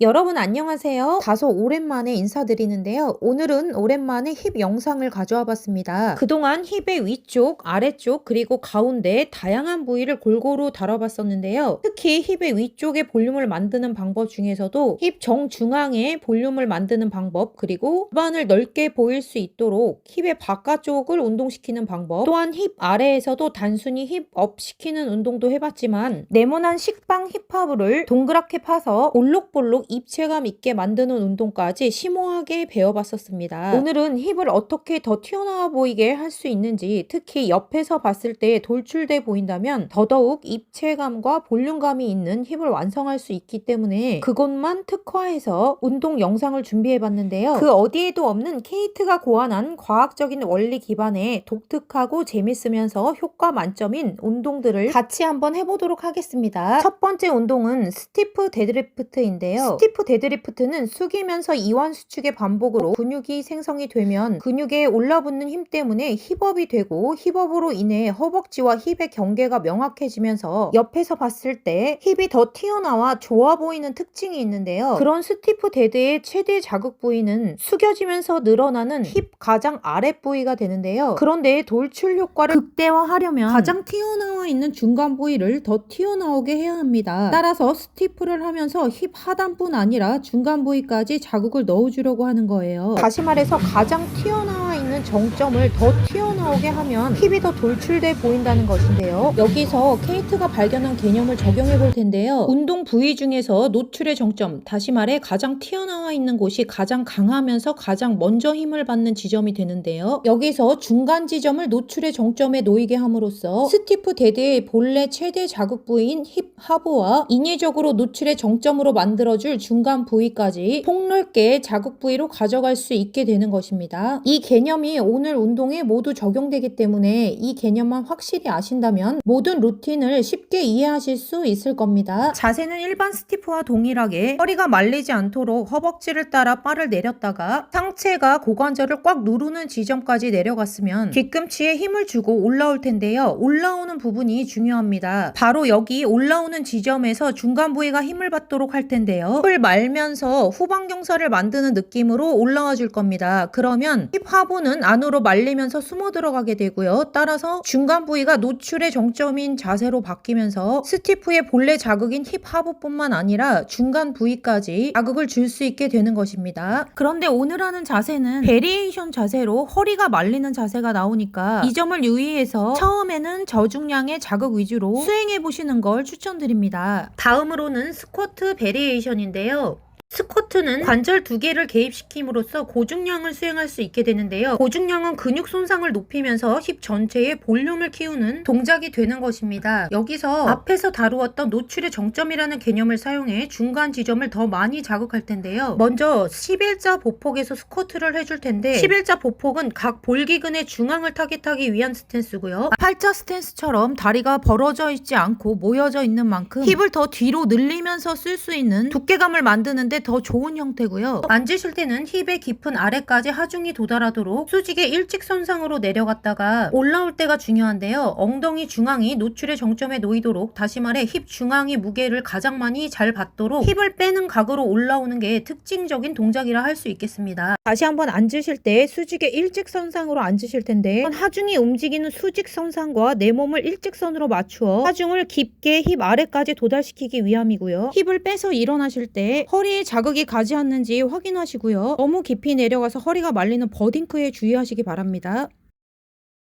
여러분 안녕하세요. 다소 오랜만에 인사드리는데요. 오늘은 오랜만에 힙 영상을 가져와 봤습니다. 그동안 힙의 위쪽, 아래쪽, 그리고 가운데 다양한 부위를 골고루 다뤄봤었는데요. 특히 힙의 위쪽에 볼륨을 만드는 방법 중에서도 힙 정중앙에 볼륨을 만드는 방법, 그리고 골반을 넓게 보일 수 있도록 힙의 바깥쪽을 운동시키는 방법, 또한 힙 아래에서도 단순히 힙업 시키는 운동도 해봤지만 네모난 식빵 힙합을 동그랗게 파서 볼록볼록 입체감 있게 만드는 운동까지 심오하게 배워봤었습니다. 오늘은 힙을 어떻게 더 튀어나와 보이게 할 수 있는지, 특히 옆에서 봤을 때 돌출돼 보인다면 더더욱 입체감과 볼륨감이 있는 힙을 완성할 수 있기 때문에 그것만 특화해서 운동 영상을 준비해봤는데요. 그 어디에도 없는 케이트가 고안한 과학적인 원리 기반의 독특하고 재밌으면서 효과 만점인 운동들을 같이 한번 해보도록 하겠습니다. 첫 번째 운동은 스티프 데드리프트인데요. 스티프 데드리프트는 숙이면서 이완 수축의 반복으로 근육이 생성이 되면 근육에 올라붙는 힘 때문에 힙업이 되고, 힙업으로 인해 허벅지와 힙의 경계가 명확해지면서 옆에서 봤을 때 힙이 더 튀어나와 좋아 보이는 특징이 있는데요. 그런 스티프 데드의 최대 자극 부위는 숙여지면서 늘어나는 힙 가장 아랫 부위가 되는데요. 그런데 돌출 효과를 극대화하려면 가장 튀어나와 있는 중간 부위를 더 튀어나오게 해야 합니다. 따라서 스티프를 하면서 힙 하단뿐 아니라 중간 부위까지 자극을 넣어주려고 하는 거예요. 다시 말해서 가장 튀어나와 있는 정점을 더 튀어나오게 하면 힙이 더 돌출돼 보인다는 것인데요. 여기서 케이트가 발견한 개념을 적용해 볼 텐데요. 운동 부위 중에서 노출의 정점, 다시 말해 가장 튀어나와 있는 곳이 가장 강하면서 가장 먼저 힘을 받는 지점이 되는데요. 여기서 중간 지점을 노출의 정점에 놓이게 함으로써 스티프 데드의 본래 최대 자극 부위인 힙 하부와 인위적으로 노출의 정점으로 만들어줄 중간 부위까지 폭넓게 자극 부위로 가져갈 수 있게 되는 것입니다. 이 개념이 오늘 운동에 모두 적용되기 때문에 이 개념만 확실히 아신다면 모든 루틴을 쉽게 이해하실 수 있을 겁니다. 자세는 일반 스티프와 동일하게 허리가 말리지 않도록 허벅지를 따라 바를 내렸다가 상체가 고관절을 꽉 누르는 지점까지 내려갔으면 뒤꿈치에 힘을 주고 올라올 텐데요. 올라오는 부분이 중요합니다. 바로 여기 올라오는 지점에서 중간 부위가 힘을 받도록 할 텐데요. 힙을 말면서 후방경사를 만드는 느낌으로 올라와 줄 겁니다. 그러면 힙 하부는 안으로 말리면서 숨어 들어가게 되고요. 따라서 중간 부위가 노출의 정점인 자세로 바뀌면서 스티프의 본래 자극인 힙 하부뿐만 아니라 중간 부위까지 자극을 줄 수 있게 되는 것입니다. 그런데 오늘 하는 자세는 베리에이션 자세로 허리가 말리는 자세가 나오니까 이 점을 유의해서 처음에는 저중량의 자극 위주로 수행해 보시는 걸 추천드립니다. 다음으로는 스쿼트 베리에이션인데요. 스쿼트는 관절 두 개를 개입시킴으로써 고중량을 수행할 수 있게 되는데요. 고중량은 근육 손상을 높이면서 힙 전체의 볼륨을 키우는 동작이 되는 것입니다. 여기서 앞에서 다루었던 노출의 정점이라는 개념을 사용해 중간 지점을 더 많이 자극할 텐데요. 먼저 11자 보폭에서 스쿼트를 해줄 텐데, 11자 보폭은 각 볼기근의 중앙을 타깃하기 위한 스탠스고요. 8자 스탠스처럼 다리가 벌어져 있지 않고 모여져 있는 만큼 힙을 더 뒤로 늘리면서 쓸 수 있는 두께감을 만드는데 더 좋은 형태고요. 앉으실 때는 힙의 깊은 아래까지 하중이 도달하도록 수직의 일직선상으로 내려갔다가 올라올 때가 중요한데요. 엉덩이 중앙이 노출의 정점에 놓이도록, 다시 말해 힙 중앙이 무게를 가장 많이 잘 받도록 힙을 빼는 각으로 올라오는 게 특징적인 동작이라 할 수 있겠습니다. 다시 한번 앉으실 때 수직의 일직선상으로 앉으실 텐데, 하중이 움직이는 수직선상과 내 몸을 일직선으로 맞추어 하중을 깊게 힙 아래까지 도달시키기 위함이고요. 힙을 빼서 일어나실 때 허리에 자극이 가지 않는지 확인하시고요. 너무 깊이 내려가서 허리가 말리는 버딩크에 주의하시기 바랍니다.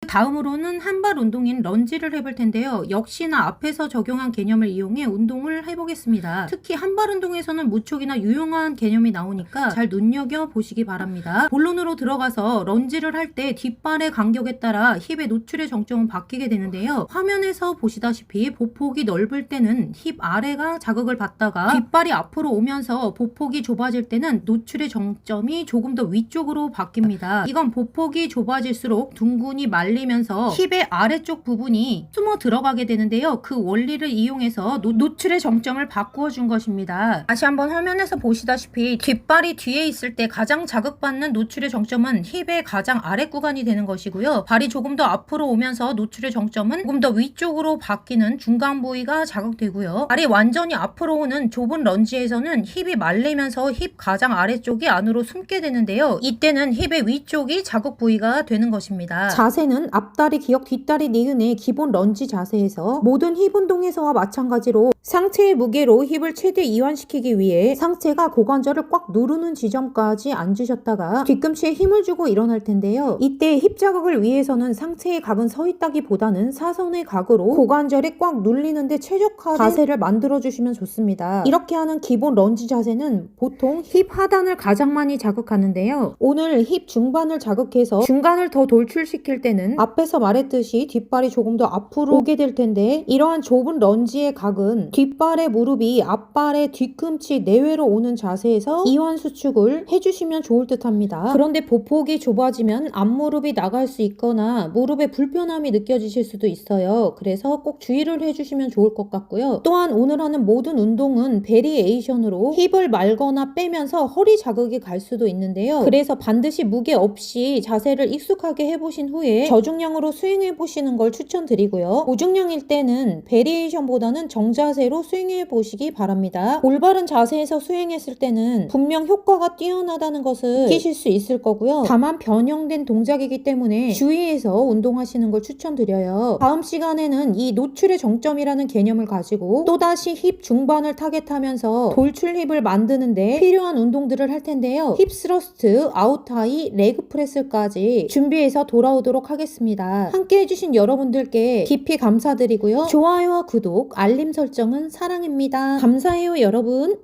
다음으로는 한발 운동인 런지를 해볼 텐데요. 역시나 앞에서 적용한 개념을 이용해 운동을 해보겠습니다. 특히 한발 운동에서는 무척이나 유용한 개념이 나오니까 잘 눈여겨보시기 바랍니다. 본론으로 들어가서 런지를 할 때 뒷발의 간격에 따라 힙의 노출의 정점은 바뀌게 되는데요. 화면에서 보시다시피 보폭이 넓을 때는 힙 아래가 자극을 받다가 뒷발이 앞으로 오면서 보폭이 좁아질 때는 노출의 정점이 조금 더 위쪽으로 바뀝니다. 이건 보폭이 좁아질수록 둥근이 말리 늘리면서 힙의 아래쪽 부분이 숨어 들어가게 되는데요. 그 원리를 이용해서 노출의 정점을 바꾸어 준 것입니다. 다시 한번 화면에서 보시다시피 뒷발이 뒤에 있을 때 가장 자극받는 노출의 정점은 힙의 가장 아래 구간이 되는 것이고요. 발이 조금 더 앞으로 오면서 노출의 정점은 조금 더 위쪽으로 바뀌는 중간 부위가 자극되고요. 발이 완전히 앞으로 오는 좁은 런지에서는 힙이 말리면서 힙 가장 아래쪽이 안으로 숨게 되는데요. 이때는 힙의 위쪽이 자극 부위가 되는 것입니다. 자세는 앞다리 기역 뒷다리 니은의 기본 런지 자세에서 모든 힙 운동에서와 마찬가지로 상체의 무게로 힙을 최대 이완시키기 위해 상체가 고관절을 꽉 누르는 지점까지 앉으셨다가 뒤꿈치에 힘을 주고 일어날 텐데요. 이때 힙 자극을 위해서는 상체의 각은 서 있다기보다는 사선의 각으로 고관절이 꽉 눌리는데 최적화된 자세를 만들어주시면 좋습니다. 이렇게 하는 기본 런지 자세는 보통 힙 하단을 가장 많이 자극하는데요. 오늘 힙 중반을 자극해서 중간을 더 돌출시킬 때는 앞에서 말했듯이 뒷발이 조금 더 앞으로 오게 될 텐데 이러한 좁은 런지의 각은 뒷발의 무릎이 앞발의 뒤꿈치 내외로 오는 자세에서 이완 수축을 해주시면 좋을 듯 합니다. 그런데 보폭이 좁아지면 앞무릎이 나갈 수 있거나 무릎에 불편함이 느껴지실 수도 있어요. 그래서 꼭 주의를 해주시면 좋을 것 같고요. 또한 오늘 하는 모든 운동은 베리에이션으로 힙을 말거나 빼면서 허리 자극이 갈 수도 있는데요. 그래서 반드시 무게 없이 자세를 익숙하게 해보신 후에 저중량으로 스윙해보시는 걸 추천드리고요. 고중량일 때는 베리에이션보다는 정자세로 스윙해보시기 바랍니다. 올바른 자세에서 수행했을 때는 분명 효과가 뛰어나다는 것을 느끼실 수 있을 거고요. 다만 변형된 동작이기 때문에 주의해서 운동하시는 걸 추천드려요. 다음 시간에는 이 노출의 정점이라는 개념을 가지고 또다시 힙 중반을 타겟하면서 돌출 힙을 만드는데 필요한 운동들을 할 텐데요. 힙 스러스트, 아웃하이, 레그 프레스까지 준비해서 돌아오도록 하겠습니다. 함께 해주신 여러분들께 깊이 감사드리고요. 좋아요와 구독, 알림 설정은 사랑입니다. 감사해요, 여러분.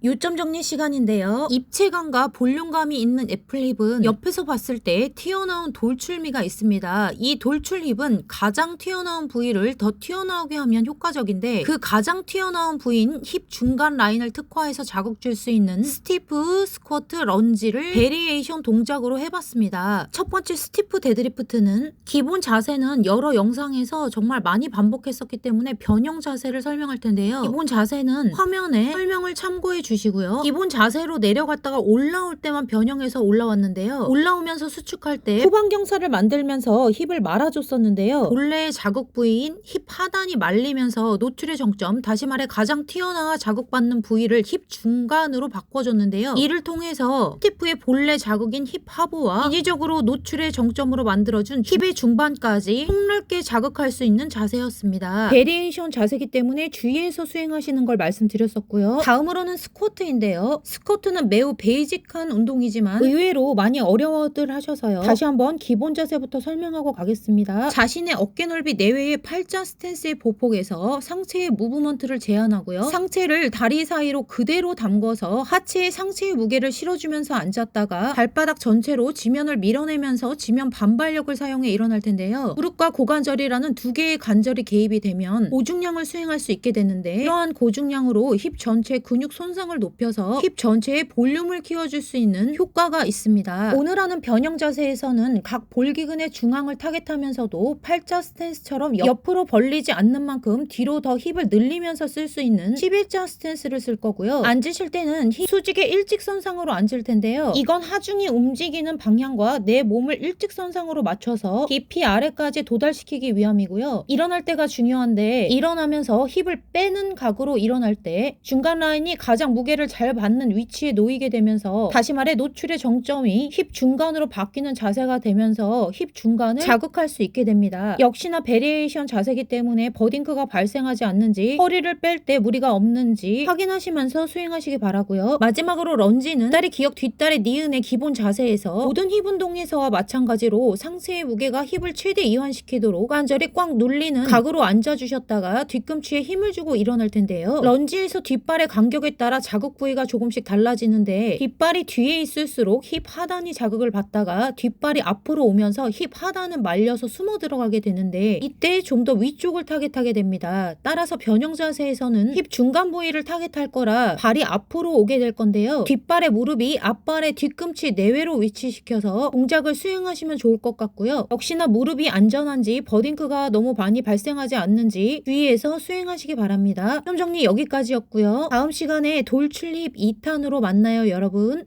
요점 정리 시간인데요. 입체감과 볼륨감이 있는 애플힙은 옆에서 봤을 때 튀어나온 돌출미가 있습니다. 이 돌출힙은 가장 튀어나온 부위를 더 튀어나오게 하면 효과적인데 그 가장 튀어나온 부위인 힙 중간 라인을 특화해서 자극 줄 수 있는 스티프 스쿼트 런지를 베리에이션 동작으로 해봤습니다. 첫 번째 스티프 데드리프트는 기본 자세는 여러 영상에서 정말 많이 반복했었기 때문에 변형 자세를 설명할 텐데요. 기본 자세는 화면에 설명을 참고해 주시고요. 기본 자세로 내려갔다가 올라올 때만 변형해서 올라왔는데요. 올라오면서 수축할 때 후방 경사를 만들면서 힙을 말아줬었는데요. 본래의 자극 부위인 힙 하단이 말리면서 노출의 정점, 다시 말해 가장 튀어나와 자극받는 부위를 힙 중간으로 바꿔줬는데요. 이를 통해서 스티프의 본래 자극인 힙 하부와 인위적으로 노출의 정점으로 만들어준 힙의 중반까지 폭넓게 자극할 수 있는 자세였습니다. 베리에이션 자세이기 때문에 주의해서 수행하시는 걸 말씀드렸었고요. 다음으로는 스쿼트인데요. 스쿼트는 매우 베이직한 운동이지만 의외로 많이 어려워들 하셔서요. 다시 한번 기본 자세부터 설명하고 가겠습니다. 자신의 어깨 넓이 내외의 팔자 스탠스의 보폭에서 상체의 무브먼트를 제한하고요. 상체를 다리 사이로 그대로 담궈서 하체에 상체의 무게를 실어주면서 앉았다가 발바닥 전체로 지면을 밀어내면서 지면 반발력을 사용해 일어날 텐데요. 무릎과 고관절이라는 두 개의 관절이 개입이 되면 고중량을 수행할 수 있게 되는데 이러한 고중량으로 힙 전체 근육 손상을 높여서 힙 전체의 볼륨을 키워줄 수 있는 효과가 있습니다. 오늘 하는 변형 자세에서는 각 볼기근의 중앙을 타겟하면서도 팔자 스탠스처럼 옆으로 벌리지 않는 만큼 뒤로 더 힙을 늘리면서 쓸 수 있는 11자 스탠스를 쓸 거고요. 앉으실 때는 힙 수직의 일직선상으로 앉을 텐데요. 이건 하중이 움직이는 방향과 내 몸을 일직선상으로 맞춰서 깊이 아래까지 도달시키기 위함이고요. 일어날 때가 중요한데 일어나면서 힙을 빼는 각으로 일어날 때 중간 라인이 가장 무게를 잘 받는 위치에 놓이게 되면서 다시 말해 노출의 정점이 힙 중간으로 바뀌는 자세가 되면서 힙 중간을 자극할 수 있게 됩니다. 역시나 베리에이션 자세이기 때문에 버딩크가 발생하지 않는지 허리를 뺄 때 무리가 없는지 확인하시면서 수행하시기 바라고요. 마지막으로 런지는 다리 기역 뒷다리 니은의 기본 자세에서 모든 힙 운동에서와 마찬가지로 상체의 무게가 힙을 최대 이완시키도록 관절이 꽉 눌리는 각으로 앉아주셨다가 뒤꿈치에 힘을 주고 일어날 텐데요. 런지에서 뒷발의 간격에 따라 자극 부위가 조금씩 달라지는데 뒷발이 뒤에 있을수록 힙 하단이 자극을 받다가 뒷발이 앞으로 오면서 힙 하단은 말려서 숨어 들어가게 되는데 이때 좀 더 위쪽을 타겟하게 됩니다. 따라서 변형 자세에서는 힙 중간 부위를 타겟할 거라 발이 앞으로 오게 될 건데요. 뒷발의 무릎이 앞발의 뒤꿈치 내외로 위치시켜서 동작을 수행하시면 좋을 것 같고요. 역시나 무릎이 안전한지 버딩크가 너무 많이 발생하지 않는지 주의해서 수행하시기 바랍니다. 시험 정리 여기까지였고요. 다음 시간에 돌출힙 2탄으로 만나요, 여러분.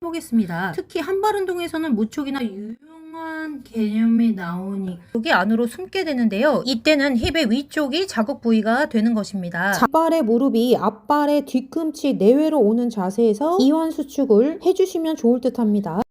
보겠습니다. 특히 한발 운동에서는 무촉이나 유용한 개념이 나오니 여기 안으로 숨게 되는데요. 이때는 힙의 위쪽이 자극 부위가 되는 것입니다. 앞발의 무릎이 앞발의 뒤꿈치 내외로 오는 자세에서 이완 수축을 해주시면 좋을 듯 합니다.